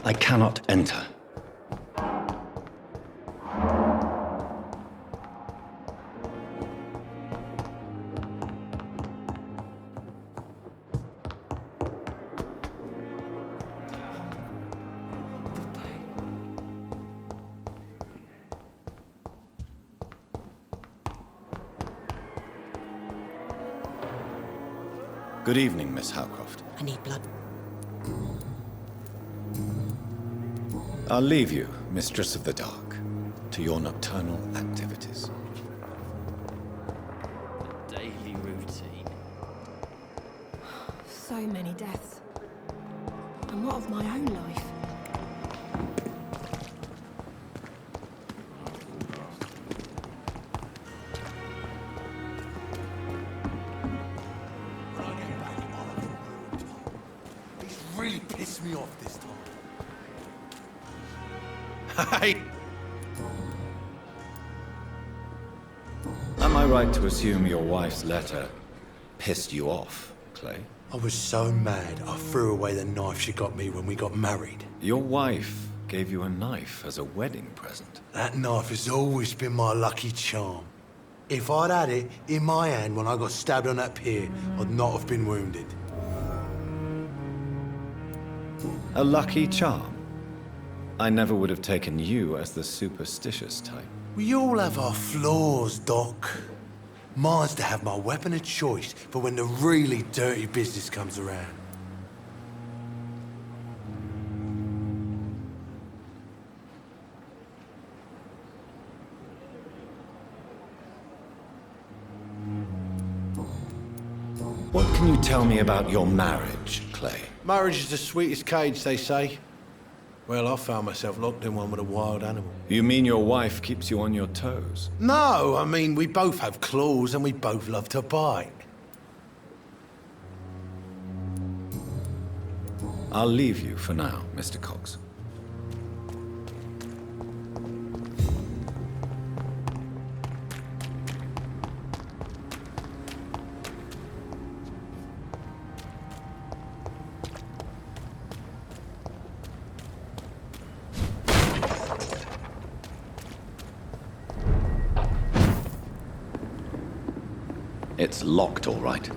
I cannot enter. Good evening, Miss Howcroft. I need blood. I'll leave you, Mistress of the Dark, to your nocturnal activities. The daily routine. So many deaths. And what of my own life? Really pissed me off this time. Hey! Am I right to assume your wife's letter pissed you off, Clay? I was so mad, I threw away the knife she got me when we got married. Your wife gave you a knife as a wedding present. That knife has always been my lucky charm. If I'd had it in my hand when I got stabbed on that pier, I'd not have been wounded. A lucky charm? I never would have taken you as the superstitious type. We all have our flaws, Doc. Mine's to have my weapon of choice for when the really dirty business comes around. What can you tell me about your marriage, Clay? Marriage is the sweetest cage, they say. Well, I found myself locked in one with a wild animal. You mean your wife keeps you on your toes? No, I mean, we both have claws and we both love to bite. I'll leave you for now, Mr. Cox. It's locked, all right.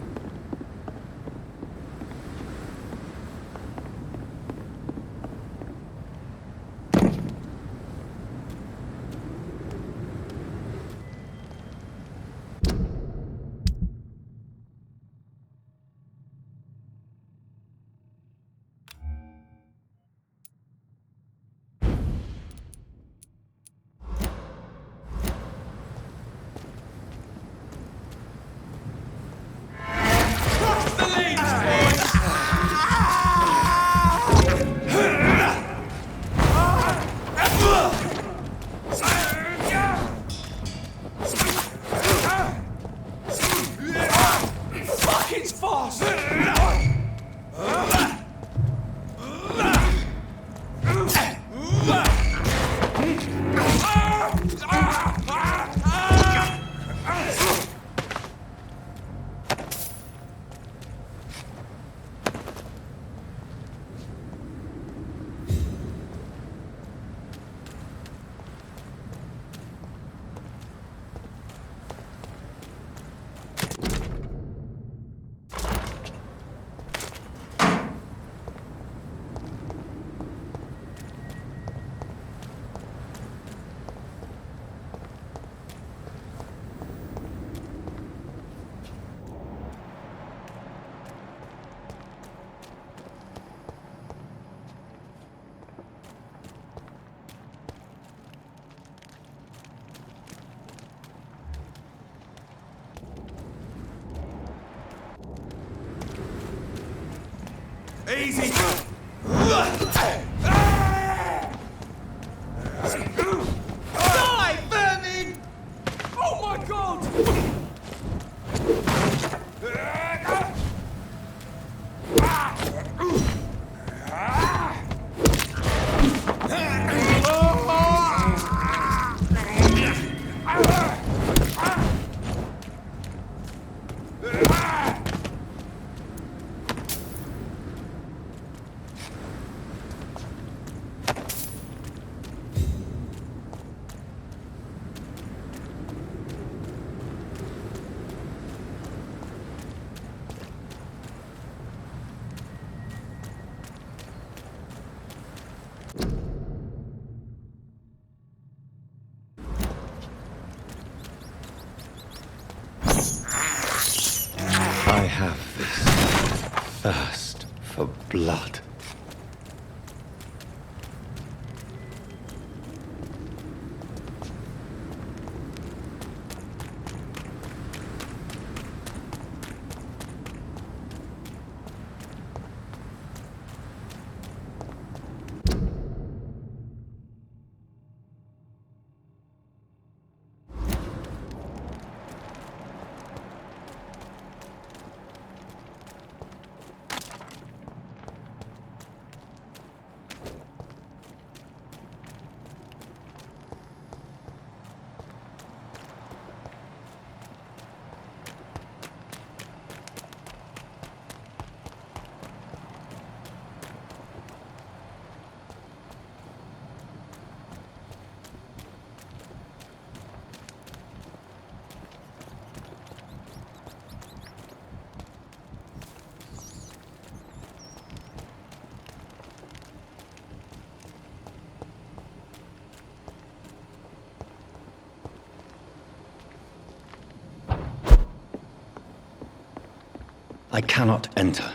Easy! Die, vermin! Oh my god! I cannot enter.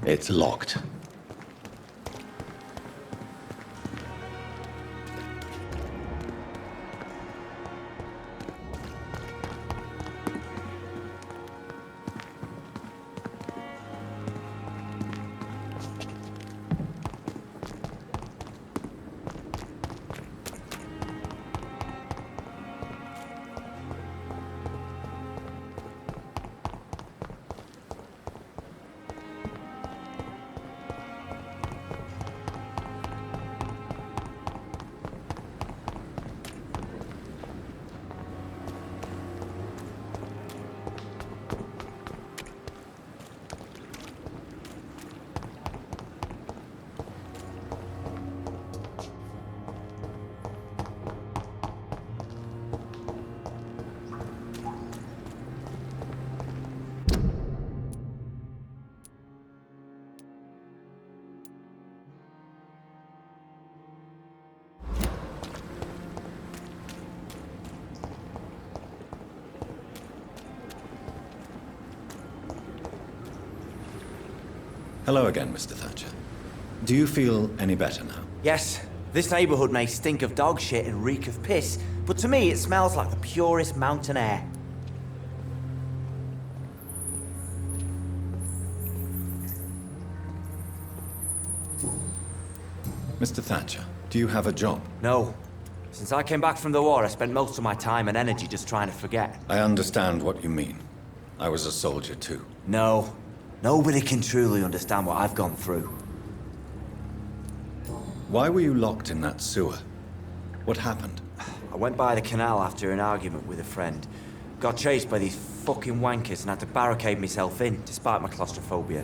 It's locked. Hello again, Mr. Thatcher. Do you feel any better now? Yes, this neighborhood may stink of dog shit and reek of piss, but to me it smells like the purest mountain air. Mr. Thatcher, do you have a job? No. Since I came back from the war, I spent most of my time and energy just trying to forget. I understand what you mean. I was a soldier too. No. Nobody can truly understand what I've gone through. Why were you locked in that sewer? What happened? I went by the canal after an argument with a friend. Got chased by these fucking wankers and had to barricade myself in, despite my claustrophobia.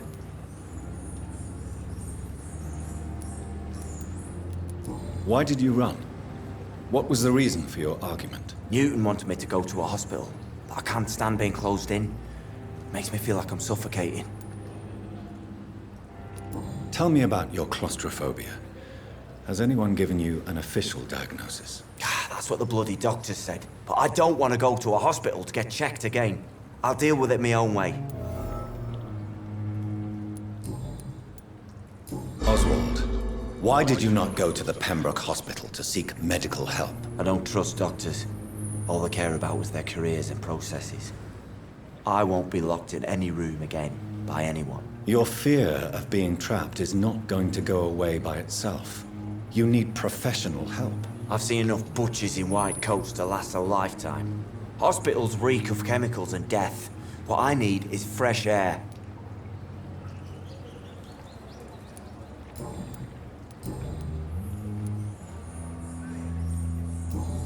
Why did you run? What was the reason for your argument? Newton wanted me to go to a hospital, but I can't stand being closed in. Makes me feel like I'm suffocating. Tell me about your claustrophobia. Has anyone given you an official diagnosis? That's what the bloody doctors said. But I don't want to go to a hospital to get checked again. I'll deal with it my own way. Oswald, why did you not go to the Pembroke Hospital to seek medical help? I don't trust doctors. All they care about was their careers and processes. I won't be locked in any room again by anyone. Your fear of being trapped is not going to go away by itself. You need professional help. I've seen enough butchers in white coats to last a lifetime. Hospitals reek of chemicals and death. What I need is fresh air.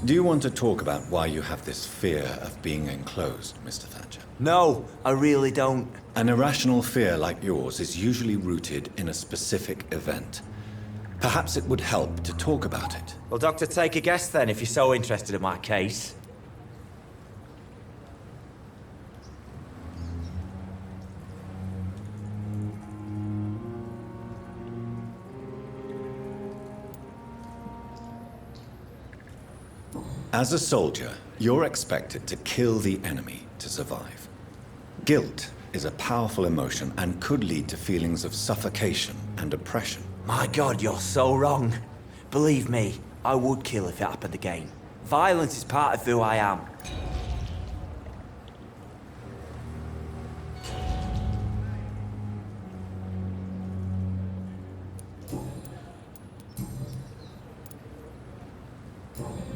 Do you want to talk about why you have this fear of being enclosed, Mr. Thatcher? No, I really don't. An irrational fear like yours is usually rooted in a specific event. Perhaps it would help to talk about it. Well, Doctor, take a guess then, if you're so interested in my case. As a soldier, you're expected to kill the enemy to survive. Guilt is a powerful emotion and could lead to feelings of suffocation and oppression. My God, you're so wrong. Believe me, I would kill if it happened again. Violence is part of who I am.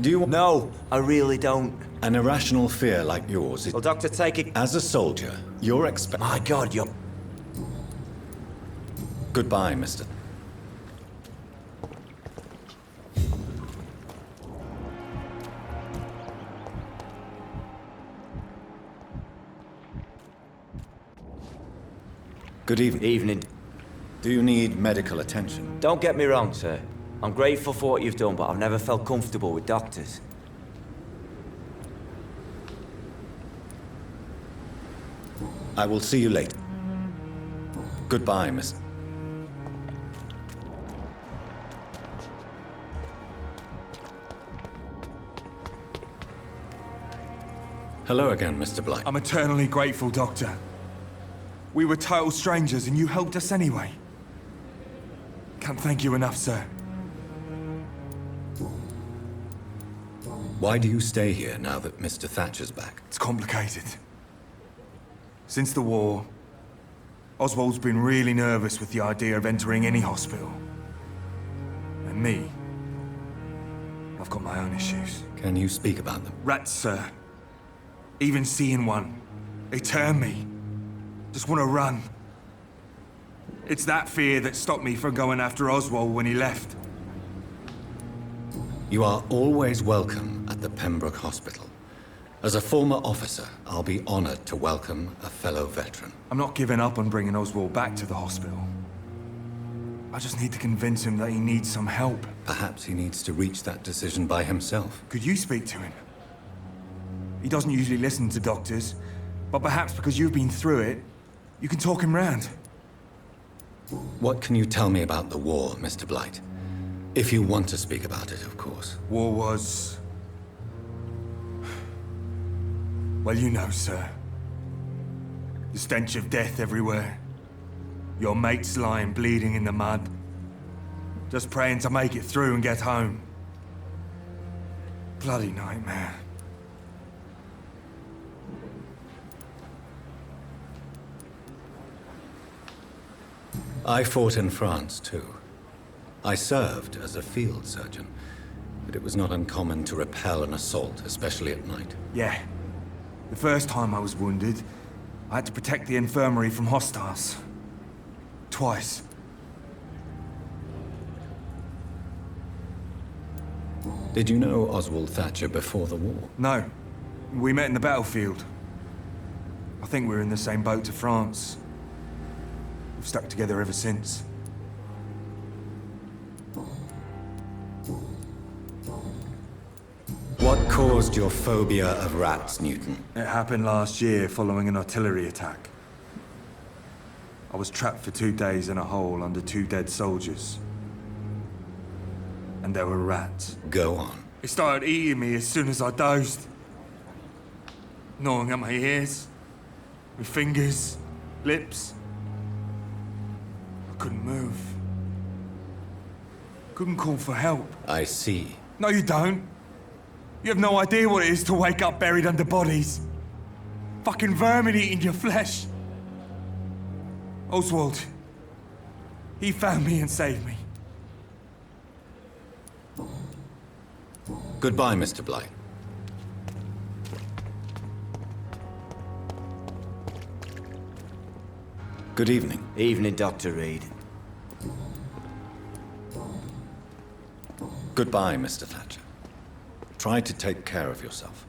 Do you want... No, I really don't. An irrational fear like yours is... Well, Doctor, take it... As a soldier, you're expected... My God, you're... Goodbye, Mr. Good evening. Evening. Do you need medical attention? Don't get me wrong, sir. I'm grateful for what you've done, but I've never felt comfortable with doctors. I will see you later. Goodbye, Miss... Hello again, Mr. Blight. I'm eternally grateful, Doctor. We were total strangers and you helped us anyway. Can't thank you enough, sir. Why do you stay here now that Mr. Thatcher's back? It's complicated. Since the war, Oswald's been really nervous with the idea of entering any hospital. And me, I've got my own issues. Can you speak about them? Rats, sir. Even seeing one, they turn me. Just want to run. It's that fear that stopped me from going after Oswald when he left. You are always welcome at the Pembroke Hospital. As a former officer, I'll be honored to welcome a fellow veteran. I'm not giving up on bringing Oswald back to the hospital. I just need to convince him that he needs some help. Perhaps he needs to reach that decision by himself. Could you speak to him? He doesn't usually listen to doctors, but perhaps because you've been through it, you can talk him round. What can you tell me about the war, Mr. Blight? If you want to speak about it, of course. War was... well, you know, sir. The stench of death everywhere. Your mates lying bleeding in the mud. Just praying to make it through and get home. Bloody nightmare. I fought in France, too. I served as a field surgeon, but it was not uncommon to repel an assault, especially at night. Yeah. The first time I was wounded, I had to protect the infirmary from hostiles. Twice. Did you know Oswald Thatcher before the war? No. We met in the battlefield. I think we were in the same boat to France. We've stuck together ever since. What caused your phobia of rats, Newton? It happened last year following an artillery attack. I was trapped for 2 days in a hole under 2 dead soldiers. And there were rats. Go on. They started eating me as soon as I dozed. Gnawing at my ears, my fingers, lips. I couldn't move. Couldn't call for help. I see. No, you don't. You have no idea what it is to wake up buried under bodies. Fucking vermin eating your flesh. Oswald. He found me and saved me. Goodbye, Mr. Blight. Good evening. Evening, Dr. Reed. Goodbye, Mr. Thatcher. Try to take care of yourself.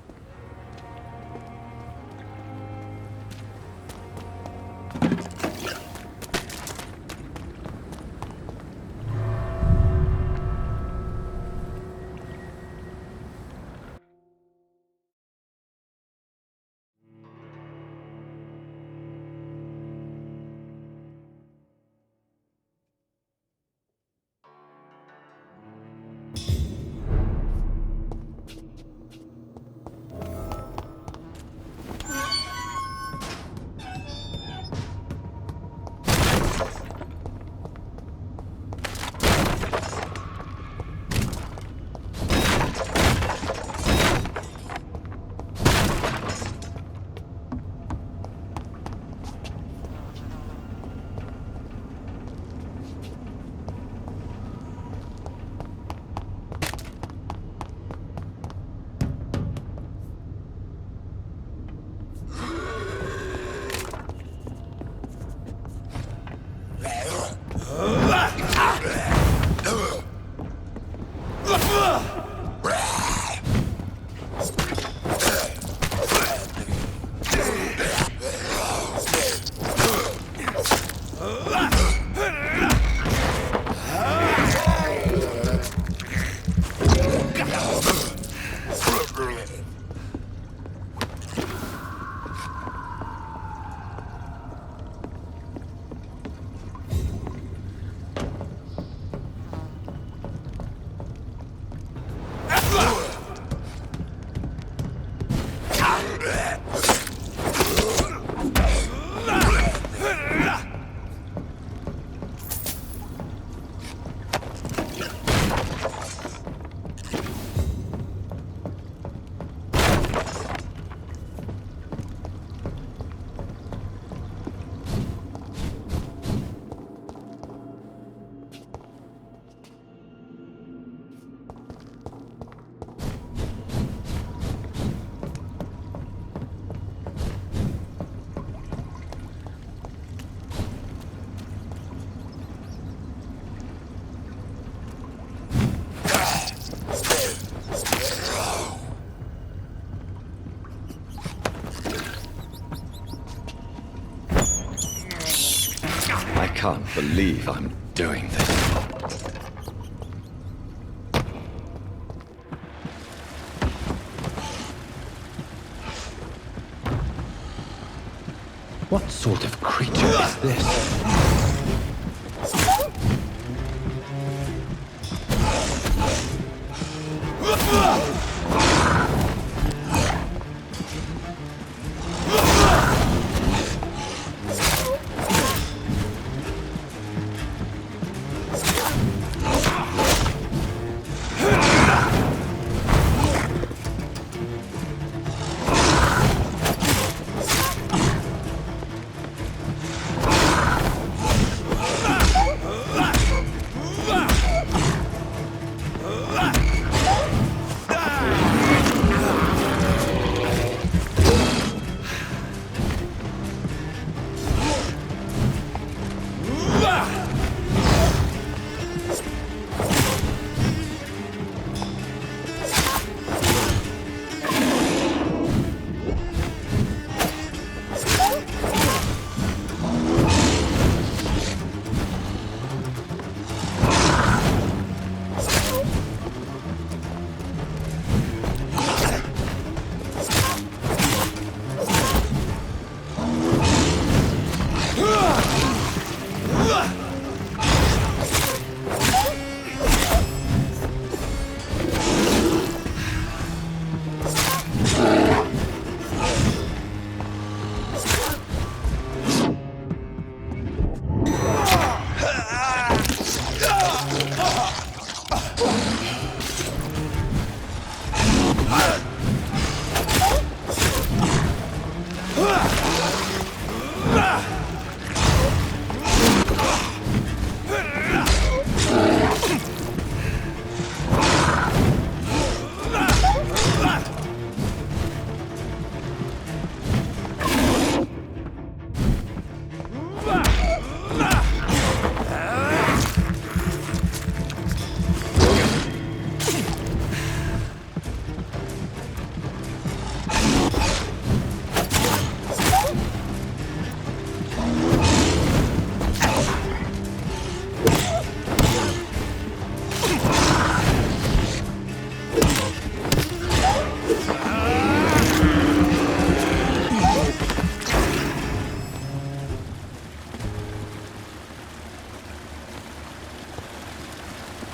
can't believe I'm doing this. What sort of creature is this?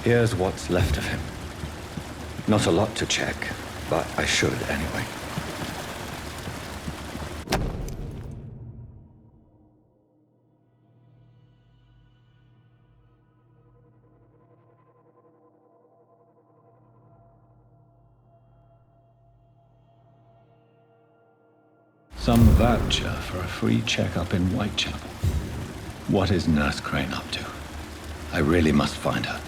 Here's what's left of him. Not a lot to check, but I should anyway. Some voucher for a free checkup in Whitechapel. What is Nurse Crane up to? I really must find her.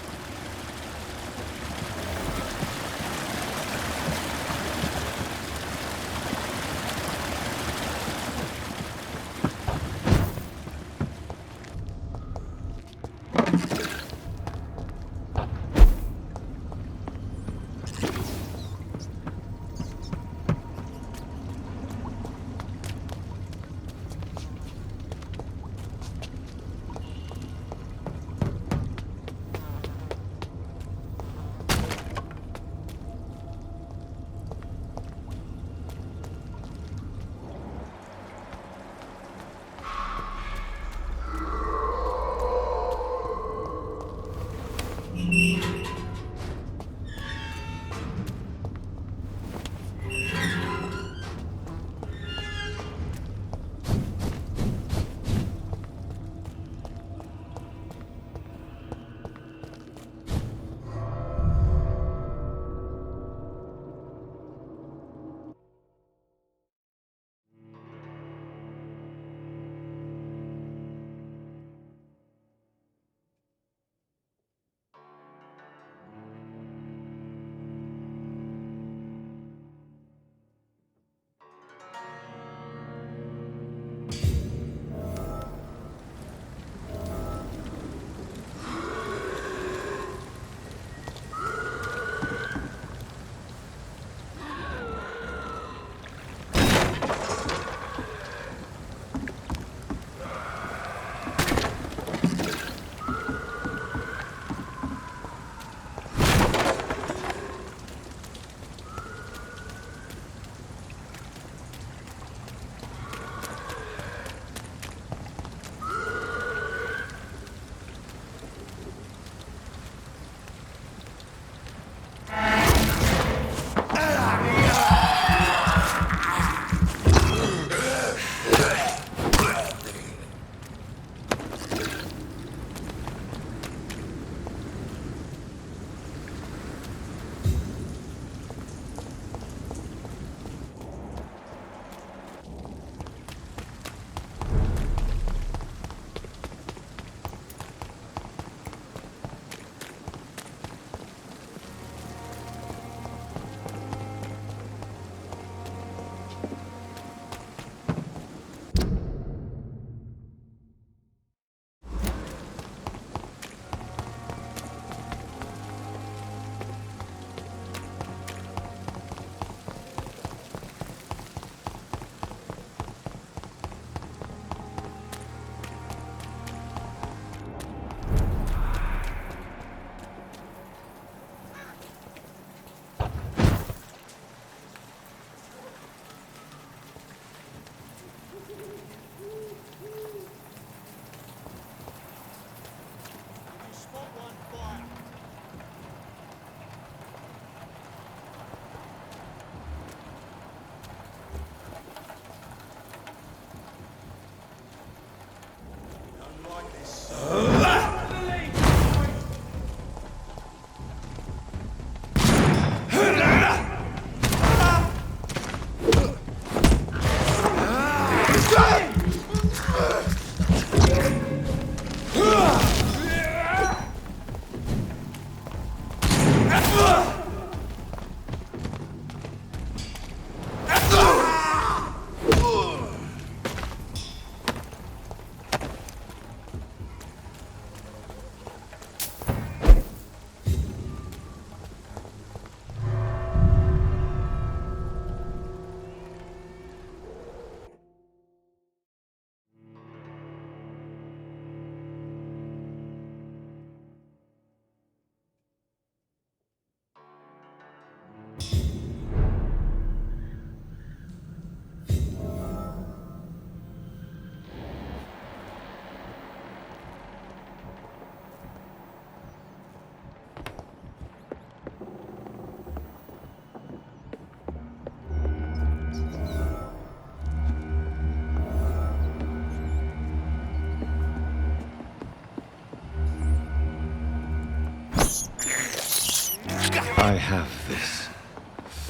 I have this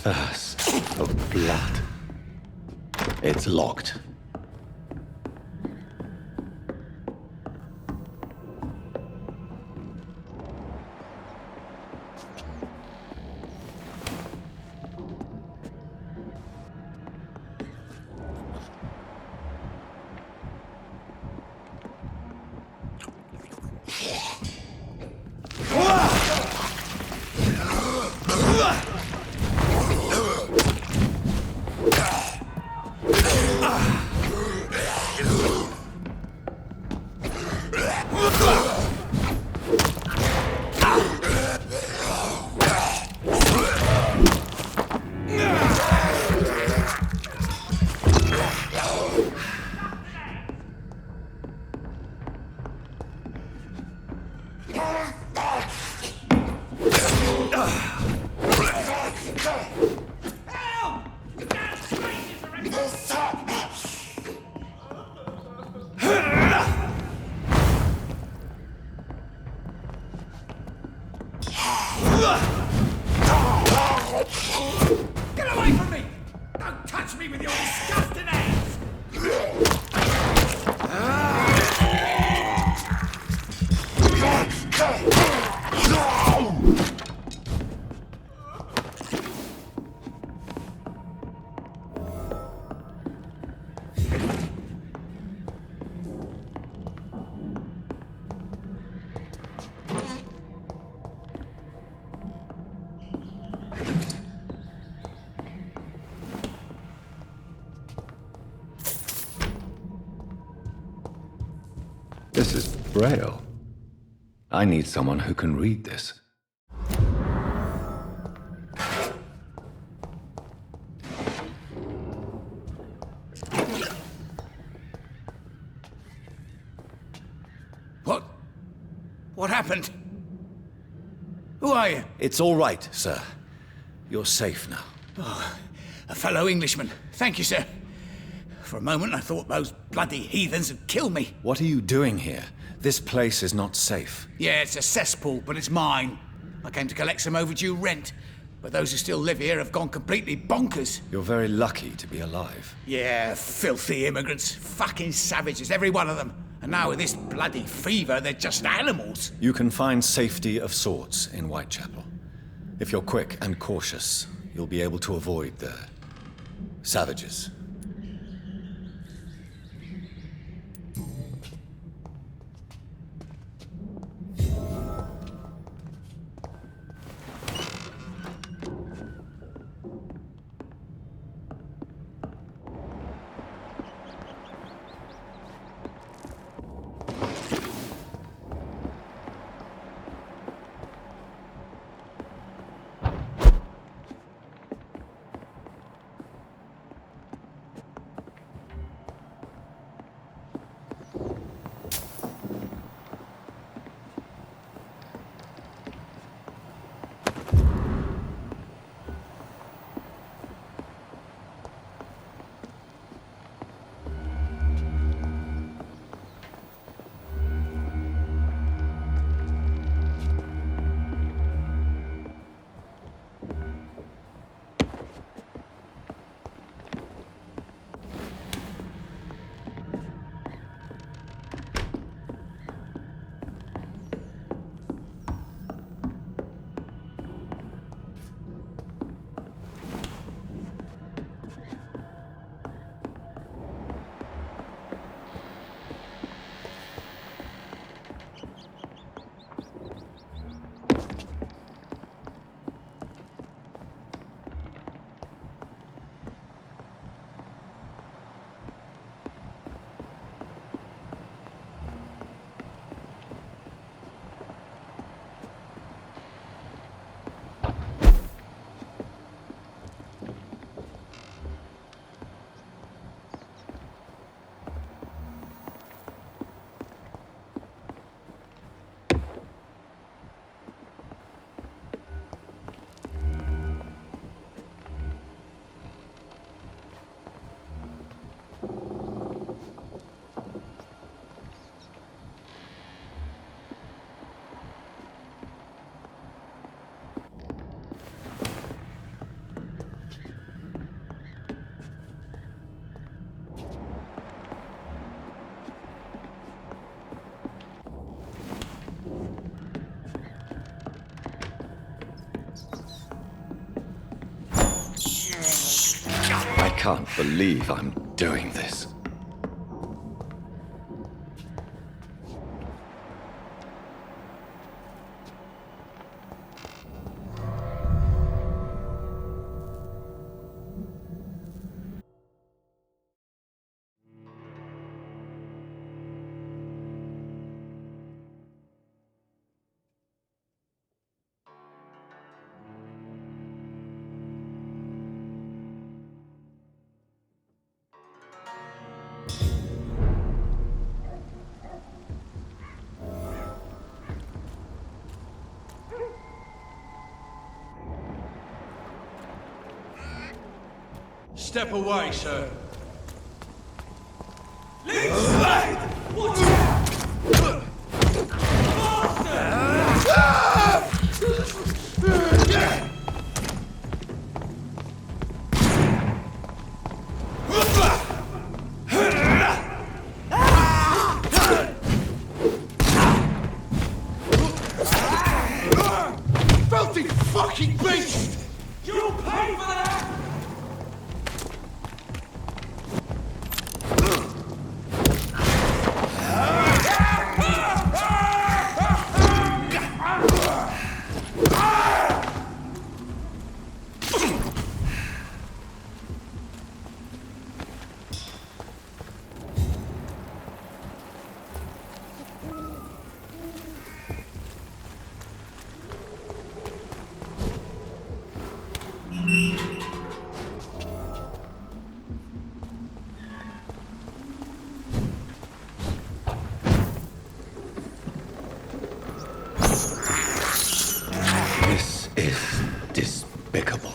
thirst of blood. It's locked. Get away from me! Don't touch me with your disgusting hands! This is Braille. I need someone who can read this. What happened? Who are you? It's all right, sir. You're safe now. A fellow Englishman. Thank you, sir. For a moment, I thought those bloody heathens had killed me. What are you doing here? This place is not safe. Yeah, it's a cesspool, but it's mine. I came to collect some overdue rent, but those who still live here have gone completely bonkers. You're very lucky to be alive. Yeah, filthy immigrants. Fucking savages, every one of them. And now with this bloody fever, they're just animals. You can find safety of sorts in Whitechapel. If you're quick and cautious, you'll be able to avoid the savages. can't believe I'm doing this. Step away, sir. Filthy fucking beast! You'll pay for that! This is despicable.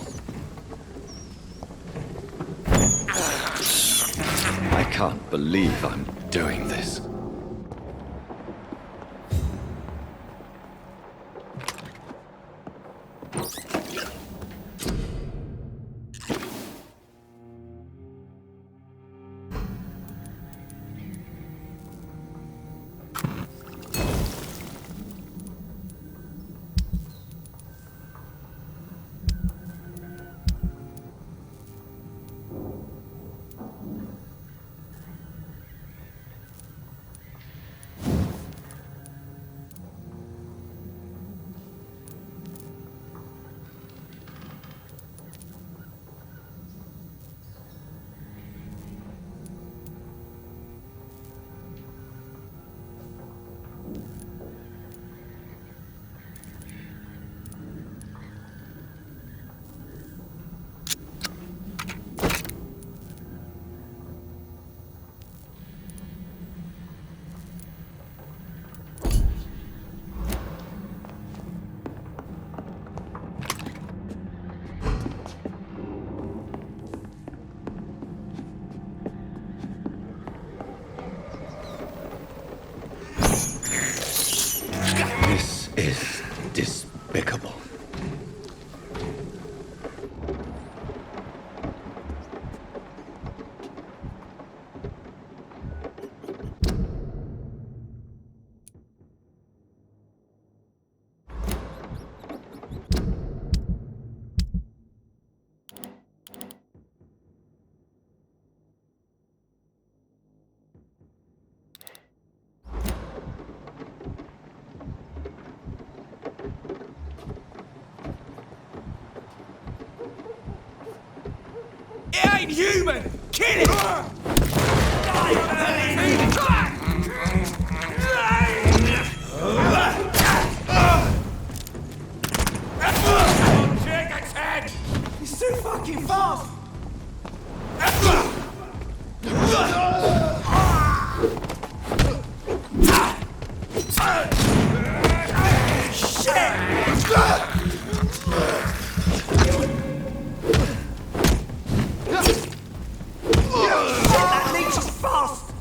I can't believe I'm doing this. This is despicable. It ain't human! Kill it! He's too fucking fast! That leech is fast!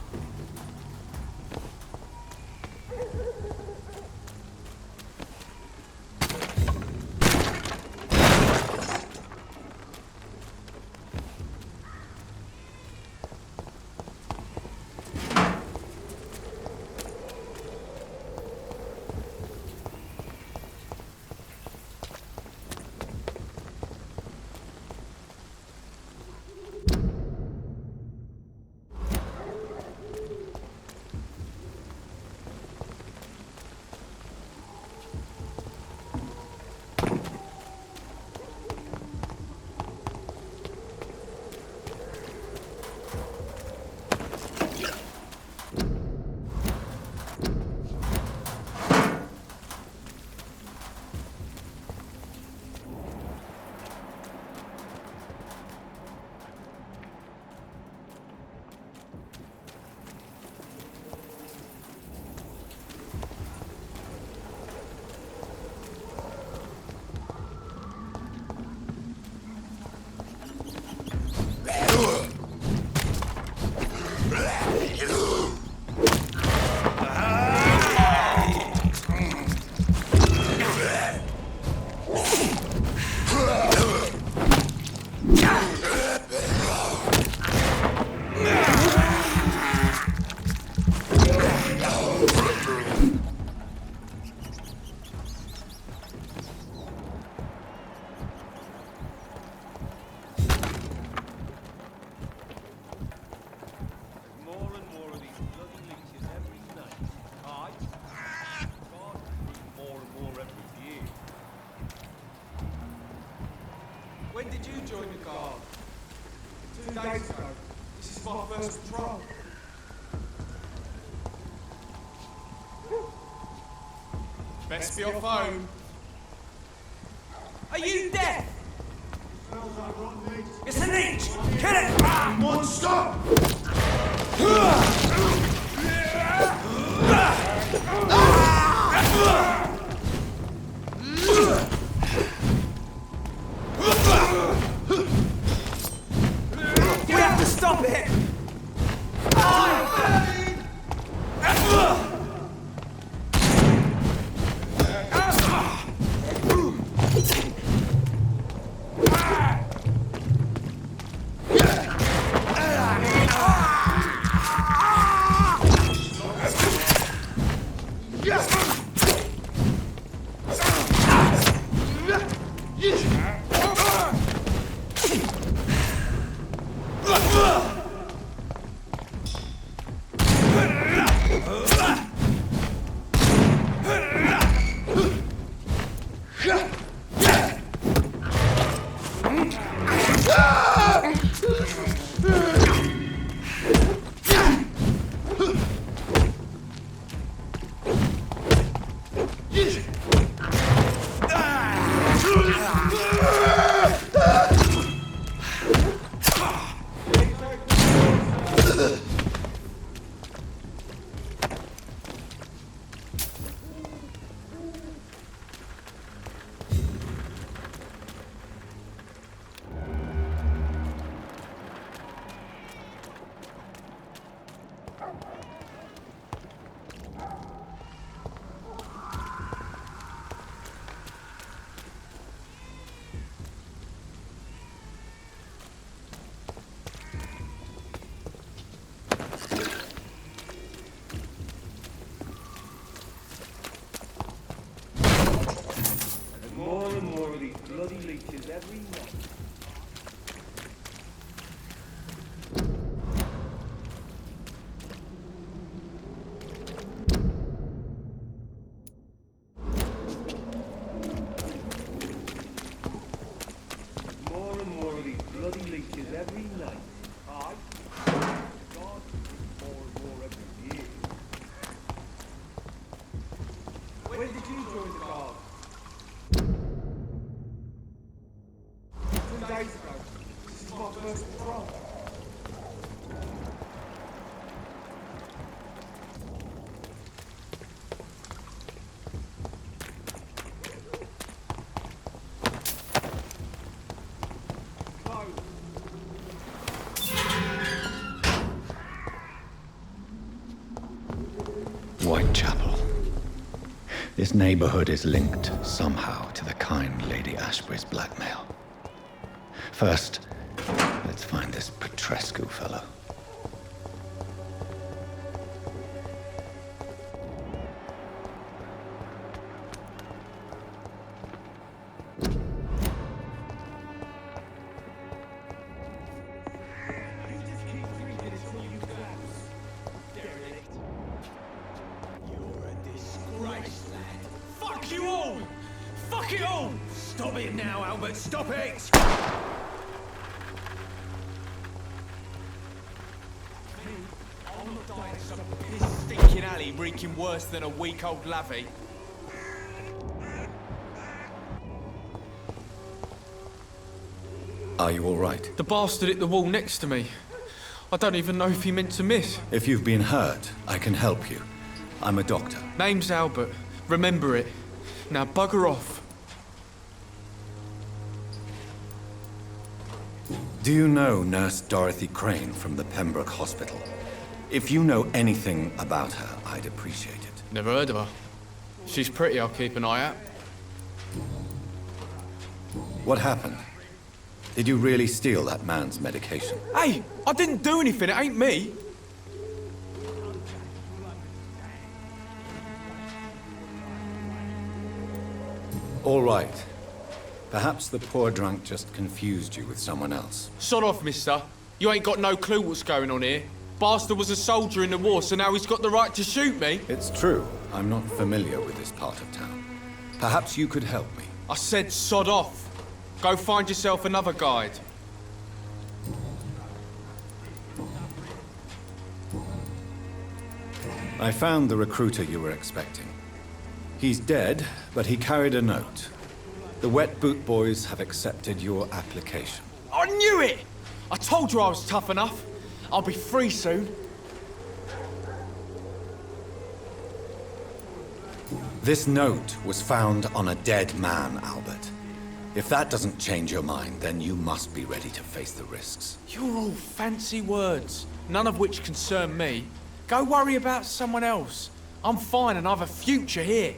first patrol. Best be your phone. Are you deaf? Smells like rotten meat. It's an leech! Kill it! Monster! We have to stop it! More and more of these bloody leeches every night. More and more of these bloody leeches every night. Aye. God, more and more every year. When did you join the guard? 2 days ago. This is my first patrol. Whitechapel. This neighborhood is linked somehow to the kind Lady Ashbury's blackmail. First, let's find this Petrescu fellow. Fuck you all! Fuck it all! Stop it now, Albert, stop it! I'm not dying in some piss-stinking alley reeking worse than a week-old lavvy. Are you all right? The bastard hit the wall next to me. I don't even know if he meant to miss. If you've been hurt, I can help you. I'm a doctor. Name's Albert. Remember it. Now bugger off. Do you know Nurse Dorothy Crane from the Pembroke Hospital? If you know anything about her, I'd appreciate it. Never heard of her. She's pretty, I'll keep an eye out. What happened? Did you really steal that man's medication? Hey, I didn't do anything, it ain't me. All right. Perhaps the poor drunk just confused you with someone else. Sod off, mister. You ain't got no clue what's going on here. Bastard was a soldier in the war, so now he's got the right to shoot me. It's true. I'm not familiar with this part of town. Perhaps you could help me. I said sod off. Go find yourself another guide. I found the recruiter you were expecting. He's dead, but he carried a note. The Wet Boot Boys have accepted your application. I knew it! I told you I was tough enough. I'll be free soon. This note was found on a dead man, Albert. If that doesn't change your mind, then you must be ready to face the risks. You're all fancy words, none of which concern me. Go worry about someone else. I'm fine and I've a future here.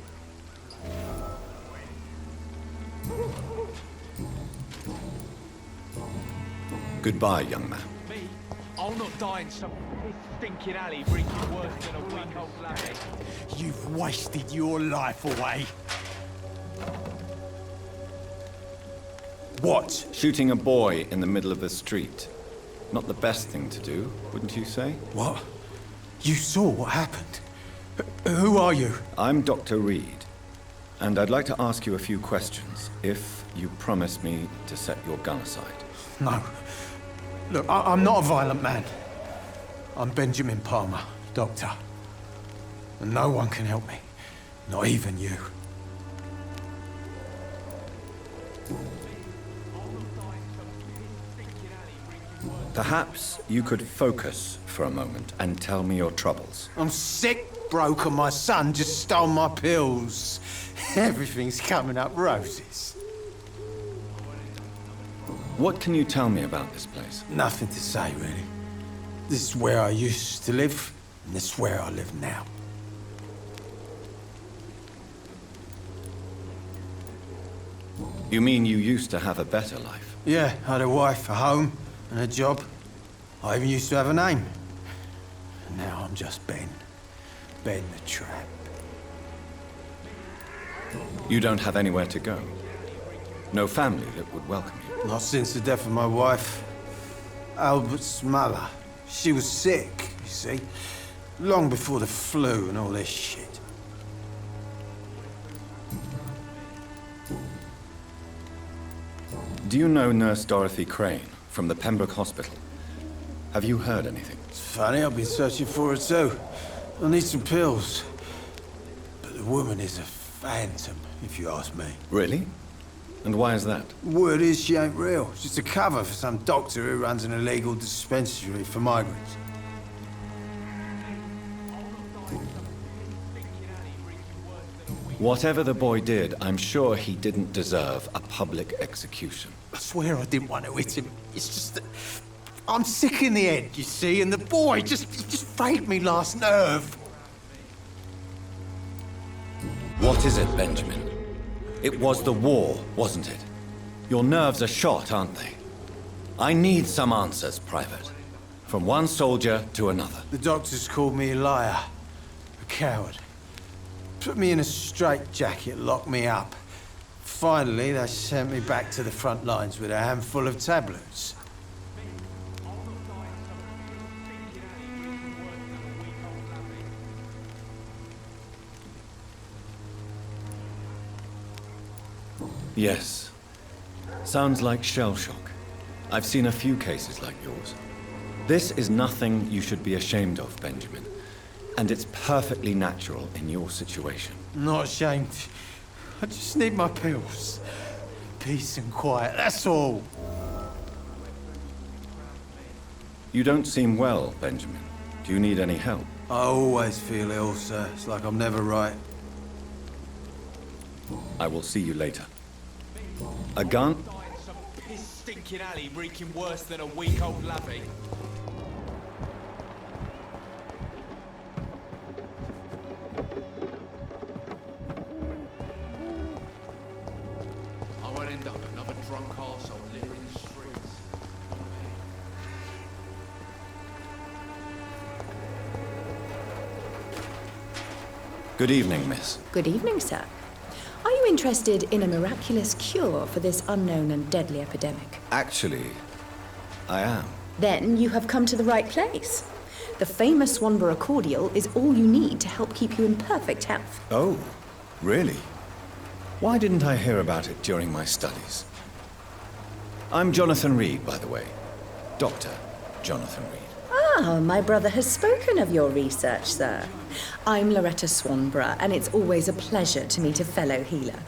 Goodbye, young man. Me? I'll not die in some stinking alley reeking worse than a week-old laddie. You've wasted your life away. What? Shooting a boy in the middle of the street. Not the best thing to do, wouldn't you say? What? You saw what happened? Who are you? I'm Dr. Reed, and I'd like to ask you a few questions, if you promise me to set your gun aside. No. Look, I'm not a violent man. I'm Benjamin Palmer, doctor. And no one can help me. Not even you. Perhaps you could focus for a moment and tell me your troubles. I'm sick, broke, and my son just stole my pills. Everything's coming up roses. What can you tell me about this place? Nothing to say, really. This is where I used to live, and this is where I live now. You mean you used to have a better life? Yeah, I had a wife, a home, and a job. I even used to have a name. And now I'm just Ben. Ben the Tramp. You don't have anywhere to go? No family that would welcome you? Not since the death of my wife, Albert's mother. She was sick, you see. Long before the flu and all this shit. Do you know Nurse Dorothy Crane from the Pembroke Hospital? Have you heard anything? It's funny, I've been searching for her too. I need some pills. But the woman is a phantom, if you ask me. Really? And why is that? Word is she ain't real. She's a cover for some doctor who runs an illegal dispensary for migrants. Whatever the boy did, I'm sure he didn't deserve a public execution. I swear I didn't want to hit him. It's just that I'm sick in the head, you see, and the boy he just failed me last nerve. What is it, Benjamin? It was the war, wasn't it? Your nerves are shot, aren't they? I need some answers, Private. From one soldier to another. The doctors called me a liar, a coward. Put me in a straitjacket, locked me up. Finally, they sent me back to the front lines with a handful of tablets. Yes. Sounds like shell shock. I've seen a few cases like yours. This is nothing you should be ashamed of, Benjamin. And it's perfectly natural in your situation. Not ashamed. I just need my pills. Peace and quiet, that's all. You don't seem well, Benjamin. Do you need any help? I always feel ill, sir. It's like I'm never right. I will see you later. A gun? Some piss-stinking alley reeking worse than a week-old lavvy. I won't end up another drunk arsehole littering the streets. Good evening, miss. Good evening, sir. Are you interested in a miraculous cure for this unknown and deadly epidemic? Actually, I am. Then you have come to the right place. The famous Swanborough cordial is all you need to help keep you in perfect health. Oh, really? Why didn't I hear about it during my studies? I'm Jonathan Reed, by the way. Dr. Jonathan Reed. Ah, my brother has spoken of your research, sir. I'm Loretta Swanborough, and it's always a pleasure to meet a fellow healer.